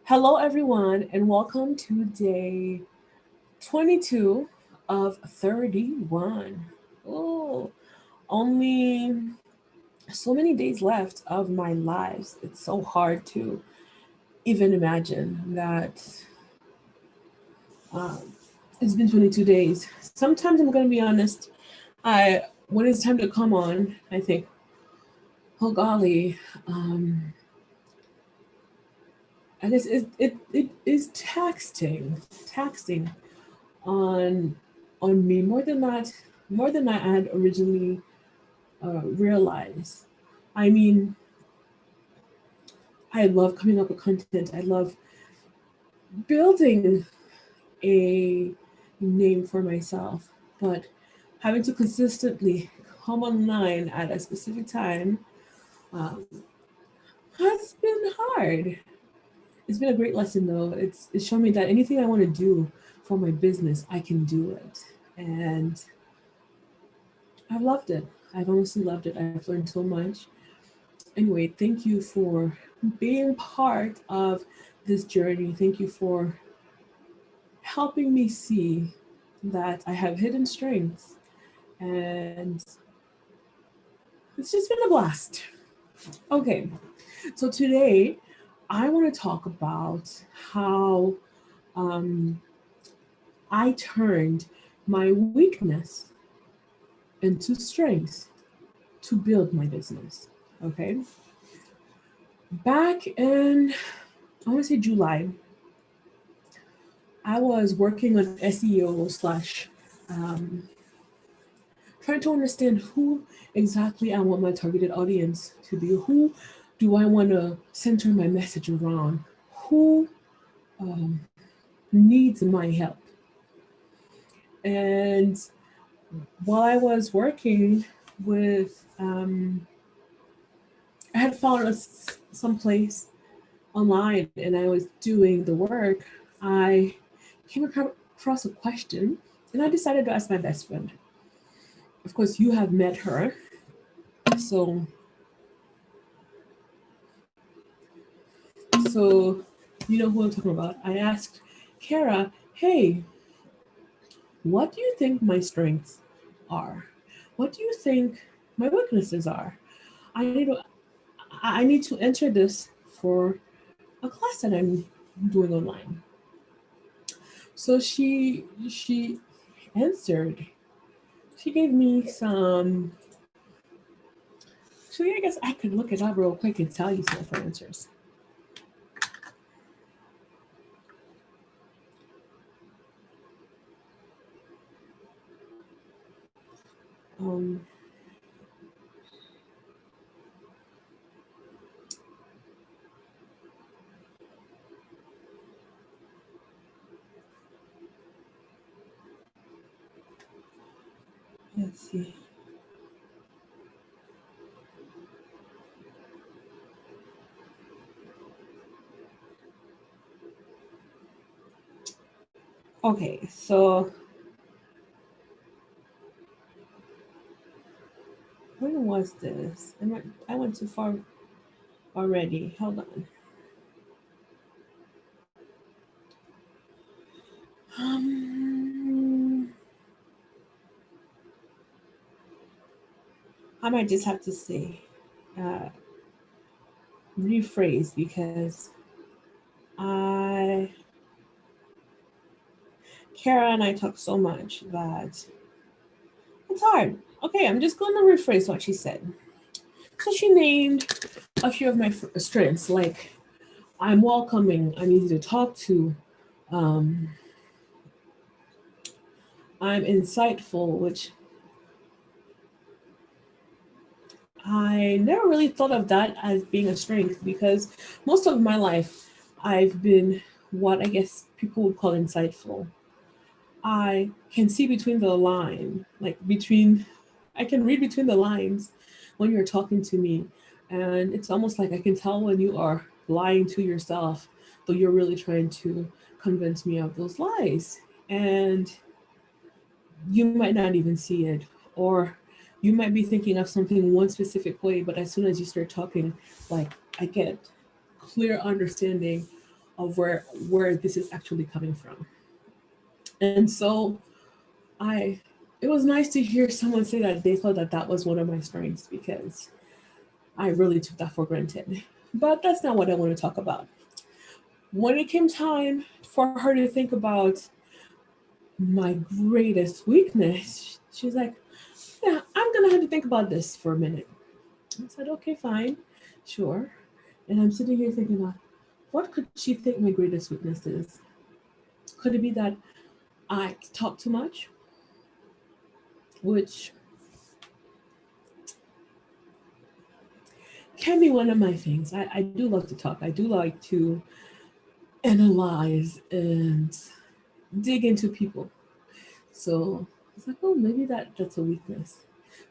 Hello, everyone, and welcome to day 22 of 31. Oh, only so many days left of my lives. It's so hard to even imagine that um, it's been 22 days. Sometimes I'm going to be honest, when it's time to come on, I think, oh golly, um, I guess it is taxing on me more than I had originally realized. I mean, I love coming up with content. I love building a name for myself, but having to consistently come online at a specific time um, has been hard. It's been a great lesson though. It's shown me that anything I want to do for my business, I can do it, and I've loved it. I've honestly loved it. I've learned so much. Anyway, thank you for being part of this journey. Thank you for helping me see that I have hidden strengths, and it's just been a blast. Okay, so today I want to talk about how um, I turned my weakness into strength to build my business. Okay, back in, I want to say July, I was working on SEO slash trying to understand who exactly I want my targeted audience to be. Who do I want to center my message around? Who um, needs my help? And while I was working with, I had found some place online and I was doing the work. I came across a question and I decided to ask my best friend. Of course, you have met her. So, so you know who I'm talking about. I asked Kara, hey, what do you think my strengths are? What do you think my weaknesses are? I need to I need to enter this for a class that I'm doing online. So she answered. She gave me some. So yeah, I guess I could look it up real quick and tell you some of her answers. Um, let's see. Okay, so when was this? I went too far already. Hold on. Um, I might just have to say, uh, rephrase because I, Kara and I talk so much that it's hard. Okay, I'm just going to rephrase what she said. So she named a few of my strengths, like I'm welcoming, I'm easy to talk to, um, I'm insightful, which I never really thought of that as being a strength because most of my life I've been what I guess people would call insightful. I can see between the line, like between, I can read between the lines when you're talking to me. And it's almost like I can tell when you are lying to yourself, though you're really trying to convince me of those lies. And you might not even see it. Or you might be thinking of something one specific way, but as soon as you start talking, like I get clear understanding of where this is actually coming from. And so I it was nice to hear someone say that they thought that that was one of my strengths, because I really took that for granted. But that's not what I want to talk about. When it came time for her to think about my greatest weakness, she's like, "Yeah, I'm gonna have to think about this for a minute." I said, "Okay, fine, sure." And I'm sitting here thinking about, what could she think my greatest weakness is? Could it be that I talk too much? Which can be one of my things. I do love to talk. I do like to analyze and dig into people. So it's like, oh, maybe that's a weakness.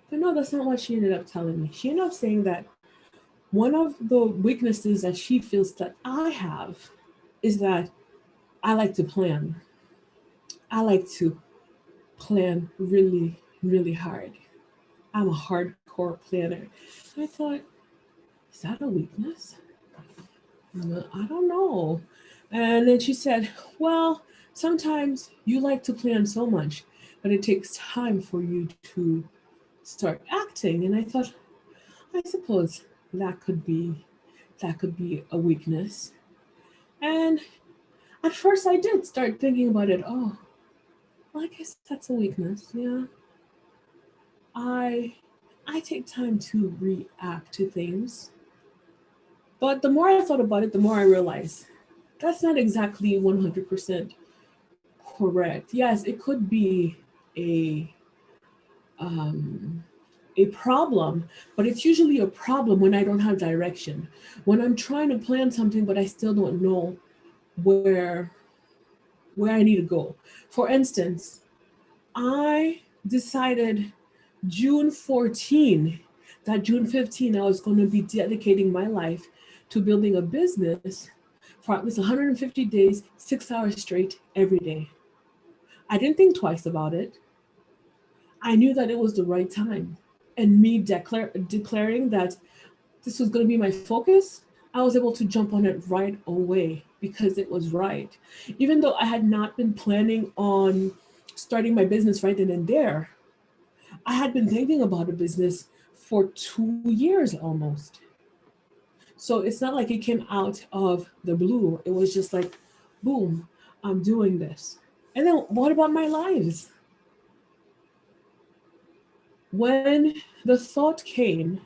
But no, that's not what she ended up telling me. She ended up saying that one of the weaknesses that she feels that I have is that I like to plan. I like to plan really, really hard. I'm a hardcore planner. I thought, is that a weakness? No, I don't know. And then she said, well, sometimes you like to plan so much, but it takes time for you to start acting. And I thought, I suppose that could be a weakness. And at first I did start thinking about it. Oh, well, I guess that's a weakness. Yeah. I I take time to react to things. But the more I thought about it, the more I realized that's not exactly 100% correct. Yes, it could be a um, a problem, but it's usually a problem when I don't have direction. When I'm trying to plan something, but I still don't know where I need to go. For instance, I decided June 14, that June 15, I was going to be dedicating my life to building a business for at least 150 days, 6 hours straight every day. I didn't think twice about it. I knew that it was the right time. And me declaring that this was going to be my focus, I was able to jump on it right away because it was right. Even though I had not been planning on starting my business right then and there, I had been thinking about a business for 2 years almost. So it's not like it came out of the blue. It was just like, boom, I'm doing this. And then what about my lives? When the thought came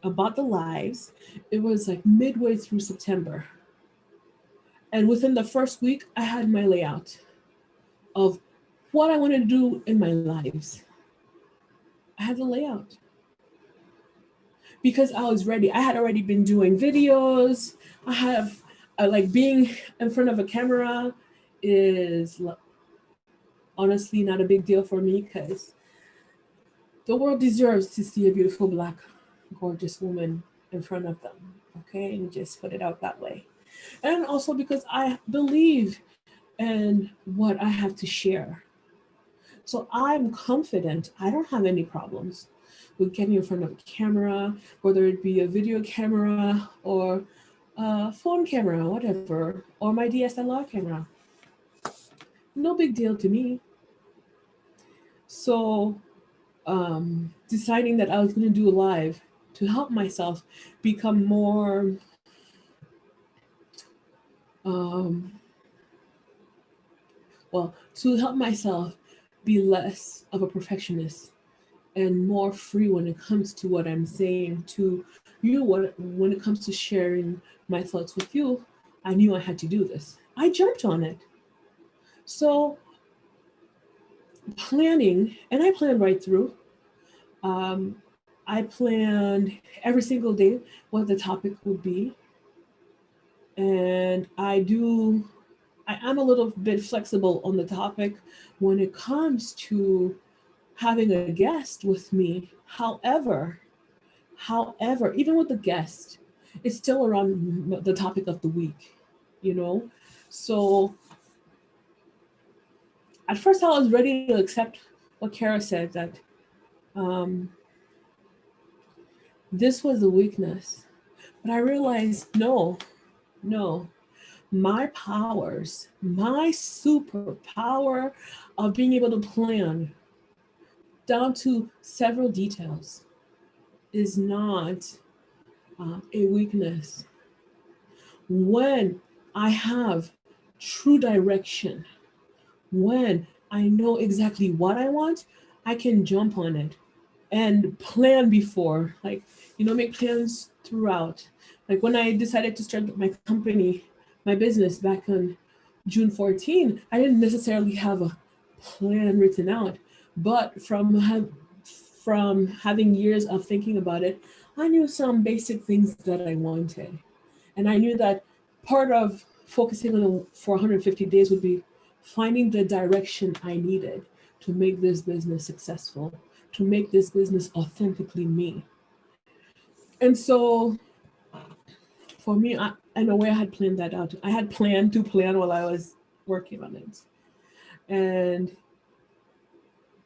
about the lives, it was like midway through September. And within the first week, I had my layout of what I wanted to do in my lives. I had the layout because I was ready. I had already been doing videos. I have like being in front of a camera is honestly not a big deal for me, because the world deserves to see a beautiful black, gorgeous woman in front of them. Okay, and just put it out that way. And also because I believe in what I have to share. So I'm confident. I don't have any problems with getting in front of a camera, whether it be a video camera or a phone camera, whatever, or my DSLR camera. No big deal to me. So deciding that I was going to do a live to help myself become more um, well, to help myself be less of a perfectionist and more free when it comes to what I'm saying to you. When it comes to sharing my thoughts with you, I knew I had to do this. I jumped on it. So planning, and I planned right through. Um, I planned every single day what the topic would be, and I am a little bit flexible on the topic when it comes to having a guest with me. However, even with the guest, it's still around the topic of the week, you know? So at first I was ready to accept what Kara said, that um, this was a weakness. But I realized, no, my powers, my superpower of being able to plan down to several details is not a weakness. When I have true direction, when I know exactly what I want, I can jump on it and plan before, like, make plans throughout. Like when I decided to start my company, my business back on June 14, I didn't necessarily have a plan written out, but from having years of thinking about it, I knew some basic things that I wanted. And I knew that part of focusing on it for 150 days would be finding the direction I needed to make this business successful, to make this business authentically me. And so for me, in a way, I had planned that out. I had planned to plan while I was working on it. And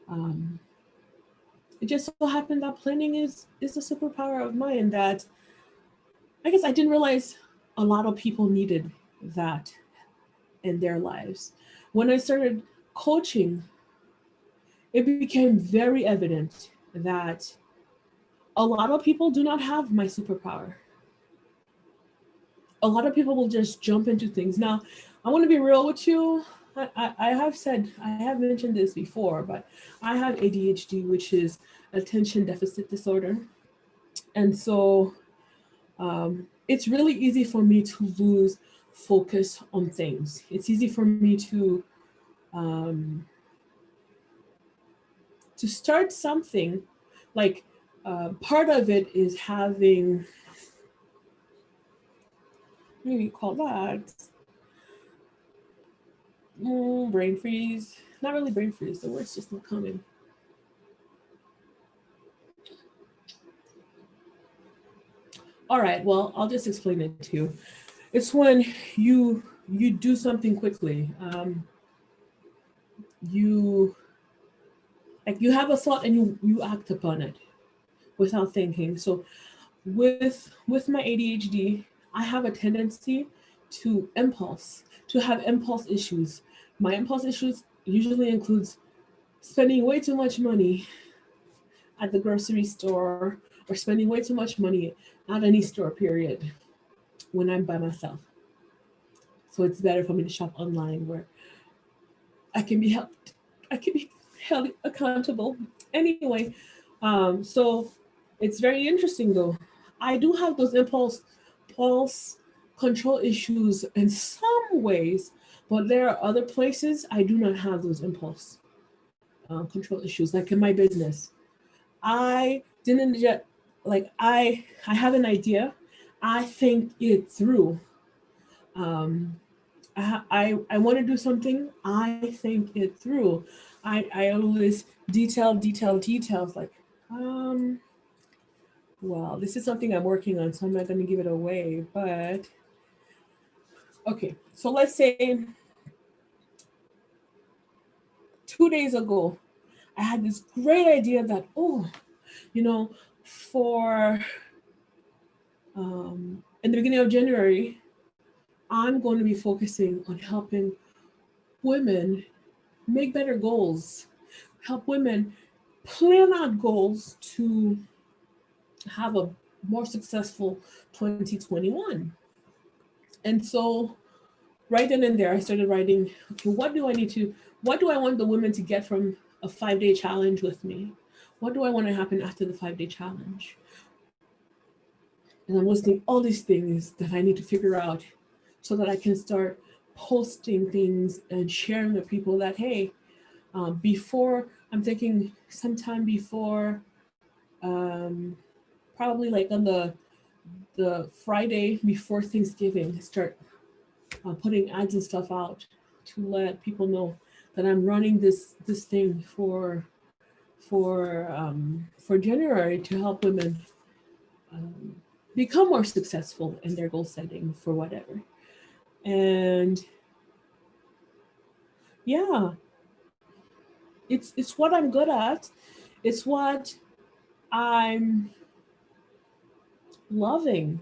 um, it just so happened that planning is a superpower of mine that I guess I didn't realize a lot of people needed that in their lives. When I started coaching, it became very evident that a lot of people do not have my superpower. A lot of people will just jump into things. Now, I want to be real with you. I have said, I have mentioned this before, but I have ADHD, which is attention deficit disorder. And so it's really easy for me to lose focus on things. It's easy for me um, to start something like part of it is having, maybe call that brain freeze. Not really brain freeze, the word's just not coming. All right, well, I'll just explain it to you. It's when you do something quickly. You you have a thought and you act upon it without thinking. So with my ADHD, I have a tendency to have impulse issues. My impulse issues usually includes spending way too much money at the grocery store or spending way too much money at any store period when I'm by myself. So it's better for me to shop online where I can be helped. I can be held accountable. Anyway, so it's very interesting though. I do have those pulse control issues in some ways, but there are other places I do not have those impulse control issues. Like in my business, I didn't just I have an idea, I think it through. Um, I want to do something, I think it through. I always details like, um, well, this is something I'm working on, so I'm not going to give it away. But okay, so let's say 2 days ago, I had this great idea that, oh, you know, for in the beginning of January, I'm going to be focusing on helping women make better goals, help women plan out goals to have a more successful 2021. And so right then and there, I started writing, okay, what do I want the women to get from a 5 day challenge with me? What do I want to happen after the 5 day challenge? And I'm listing all these things that I need to figure out so that I can start posting things and sharing with people that, hey, before, I'm thinking sometime before, um, probably like on the Friday before Thanksgiving, start putting ads and stuff out to let people know that I'm running this thing for January to help women um, become more successful in their goal setting for whatever. And yeah, it's what I'm good at. It's what I'm loving.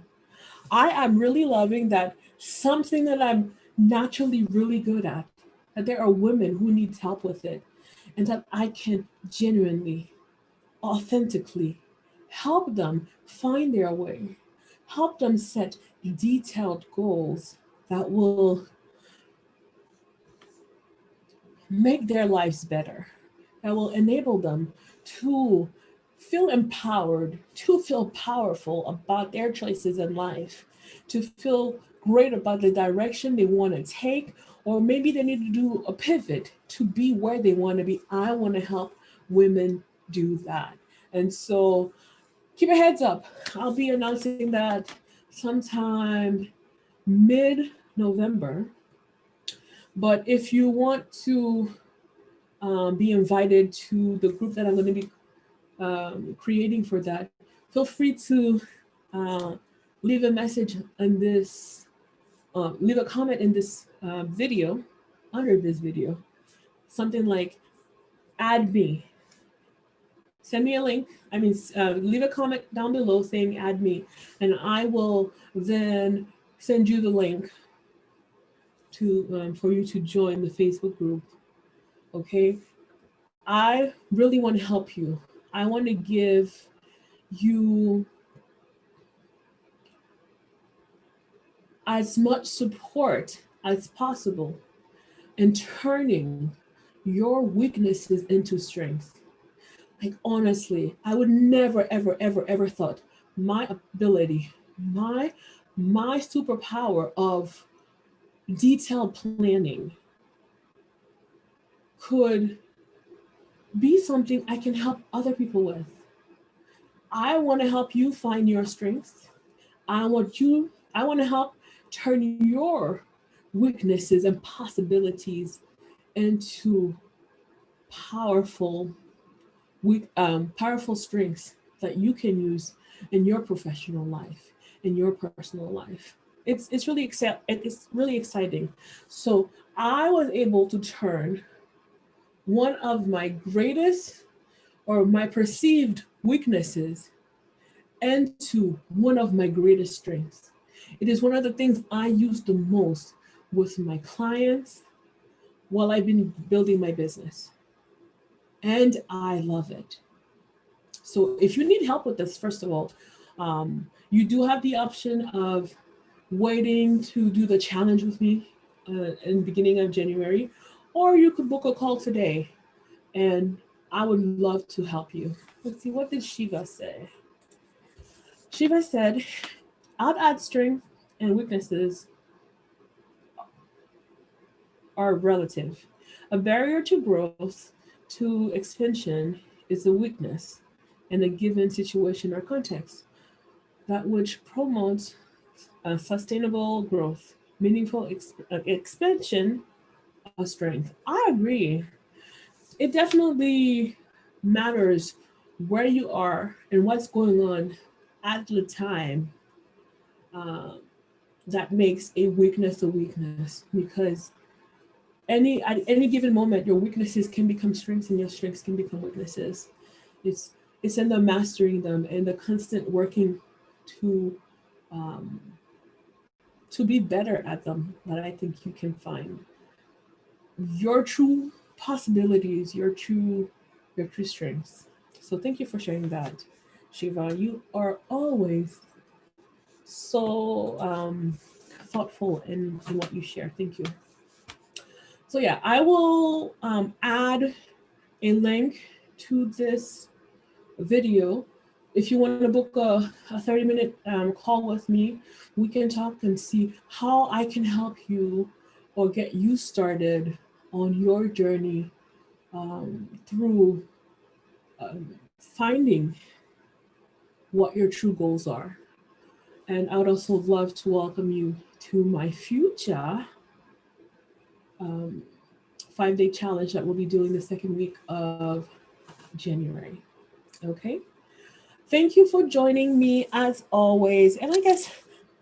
I am really loving that something that I'm naturally really good at, that there are women who need help with it, and that I can genuinely, authentically help them find their way, help them set detailed goals that will make their lives better, that will enable them to feel empowered, to feel powerful about their choices in life, to feel great about the direction they want to take, or maybe they need to do a pivot to be where they want to be. I want to help women do that. And so keep your heads up. I'll be announcing that sometime mid November. But if you want to be invited to the group that I'm going to be creating for that, feel free to uh, leave a message in this, leave a comment in this video, under this video, something like add me. Send me a link. Leave a comment down below saying add me, and I will then send you the link to for you to join the Facebook group. Okay, I really want to help you. I want to give you as much support as possible in turning your weaknesses into strengths. Like, honestly, I would never, ever, ever, ever thought my ability, my my superpower of detailed planning could be something I can help other people with. I want to help you find your strengths. I want to help turn your weaknesses and possibilities into powerful, powerful strengths that you can use in your professional life, in your personal life. It's really exciting. So I was able to turn one of my greatest, or my perceived weaknesses, into one of my greatest strengths. It is one of the things I use the most with my clients while I've been building my business. And I love it. So if you need help with this, first of all, you do have the option of waiting to do the challenge with me in the beginning of January, or you could book a call today, and I would love to help you. Let's see, what did Shiva say? Shiva said, I'd add strength and weaknesses are relative. A barrier to growth, to expansion, is a weakness in a given situation or context, that which promotes sustainable growth, meaningful expansion, a strength. I agree. It definitely matters where you are and what's going on at the time, uh, that makes a weakness, because at any given moment your weaknesses can become strengths and your strengths can become weaknesses. it's it's in the mastering them and the constant working to um, to be better at them that I think you can find your true possibilities, your true strengths. So thank you for sharing that, Shiva. You are always so thoughtful in what you share. Thank you. So yeah, I will add a link to this video. If you want to book a 30-minute call with me, we can talk and see how I can help you or get you started on your journey through um, finding what your true goals are. And I would also love to welcome you to my future um, 5-day challenge that we'll be doing the second week of January. Okay. Thank you for joining me as always. And I guess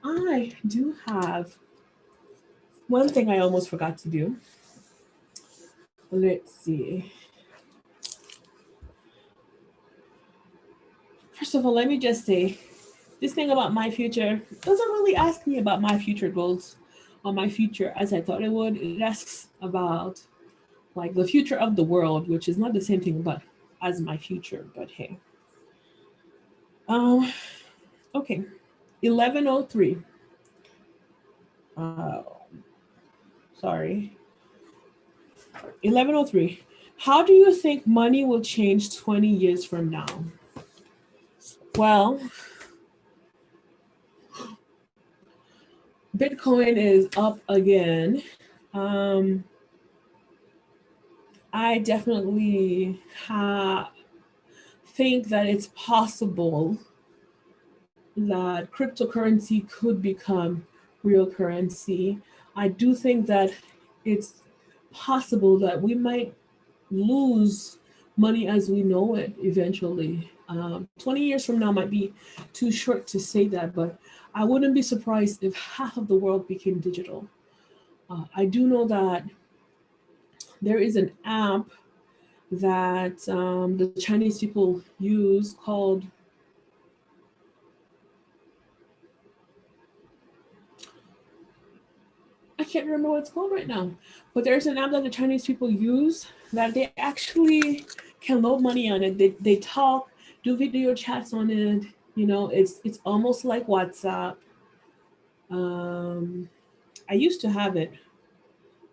I do have one thing I almost forgot to do. Let's see. First of all, let me just say this thing about my future doesn't really ask me about my future goals. on my future as I thought it would. It asks about like the future of the world, which is not the same thing, but as my future. But hey, um, okay, 1103. Uh, sorry, 1103. How do you think money will change 20 years from now? Well, Bitcoin is up again. Um, I definitely think that it's possible that cryptocurrency could become real currency. I do think that it's possible that we might lose money as we know it eventually. 20 years from now might be too short to say that, but I wouldn't be surprised if half of the world became digital. I do know that there is an app that the Chinese people use called I can't remember what it's called right now, but there's an app that the Chinese people use that they actually can load money on it. They talk, do video chats on it. You know, it's almost like WhatsApp. Um, I used to have it,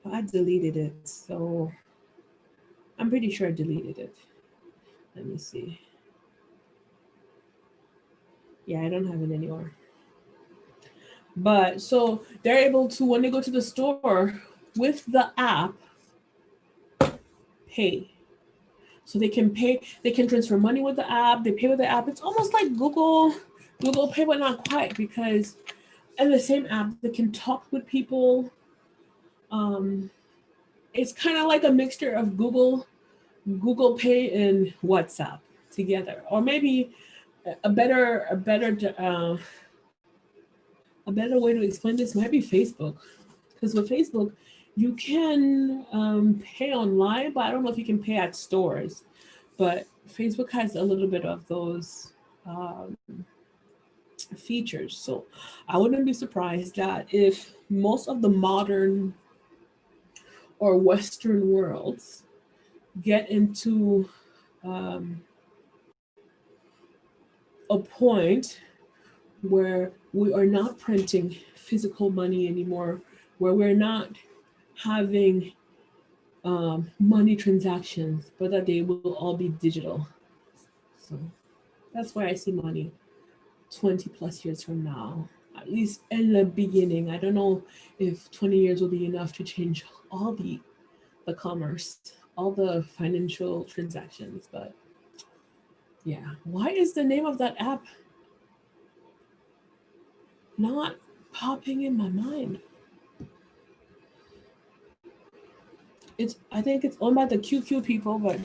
but I deleted it. So I'm pretty sure I deleted it. Let me see. Yeah, I don't have it anymore. But so they're able to, when they go to the store with the app, pay. So they can pay, they can transfer money with the app, they pay with the app. It's almost like Google Pay, but not quite because in the same app they can talk with people. Um, it's kind of like a mixture of Google Pay and WhatsApp together, or maybe a better a better uh, a better way to explain this might be Facebook, because with Facebook you can pay online, but I don't know if you can pay at stores. But Facebook has a little bit of those um, features. So I wouldn't be surprised that if most of the modern or Western worlds get into um, a point where we are not printing physical money anymore, where we're not having money transactions, but that they will all be digital. So that's why I see money 20 plus years from now, at least in the beginning. I don't know if 20 years will be enough to change all the commerce, all the financial transactions. But yeah, why is the name of that app not popping in my mind? It's I think it's owned by the QQ people, but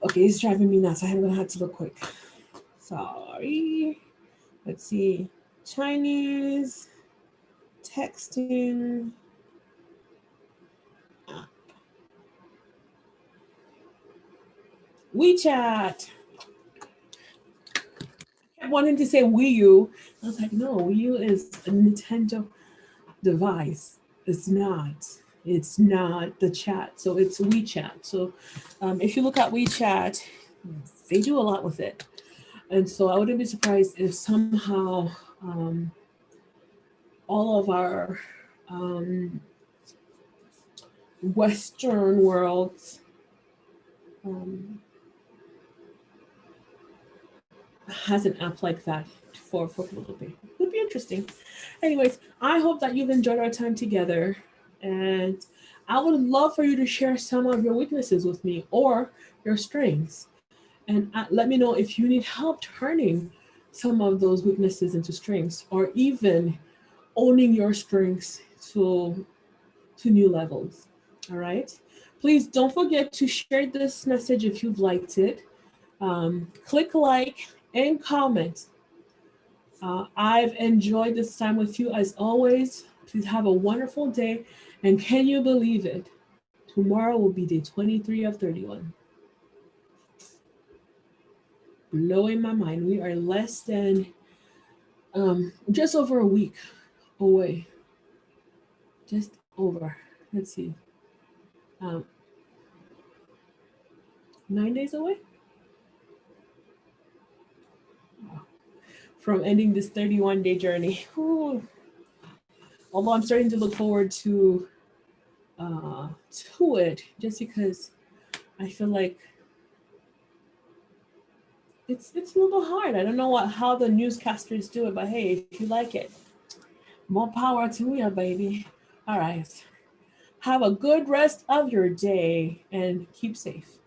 okay, it's driving me nuts. I'm gonna have to look quick. Sorry. Let's see. Chinese texting app. WeChat. Kept wanting to say Wii U. I was like, no, Wii U is a Nintendo device. It's not. It's not the chat. So it's WeChat. So if you look at WeChat, they do a lot with it. And so I wouldn't be surprised if somehow all of our um, Western worlds um, has an app like that for people to pay. It would be interesting. Anyways, I hope that you've enjoyed our time together, and I would love for you to share some of your weaknesses with me or your strengths, and let me know if you need help turning some of those weaknesses into strengths, or even owning your strengths to to new levels. All right. Please don't forget to share this message if you've liked it. Click like and comment. I've enjoyed this time with you as always. Please have a wonderful day. And can you believe it? Tomorrow will be day 23 of 31. Blowing my mind. We are less than just over a week away just over, let's see, um, 9 days away from ending this 31-day journey. Ooh. Although I'm starting to look forward uh, to it, just because I feel like it's a little hard. I don't know how the newscasters do it, but hey, if you like it, more power to you, baby. All right. Have a good rest of your day and keep safe.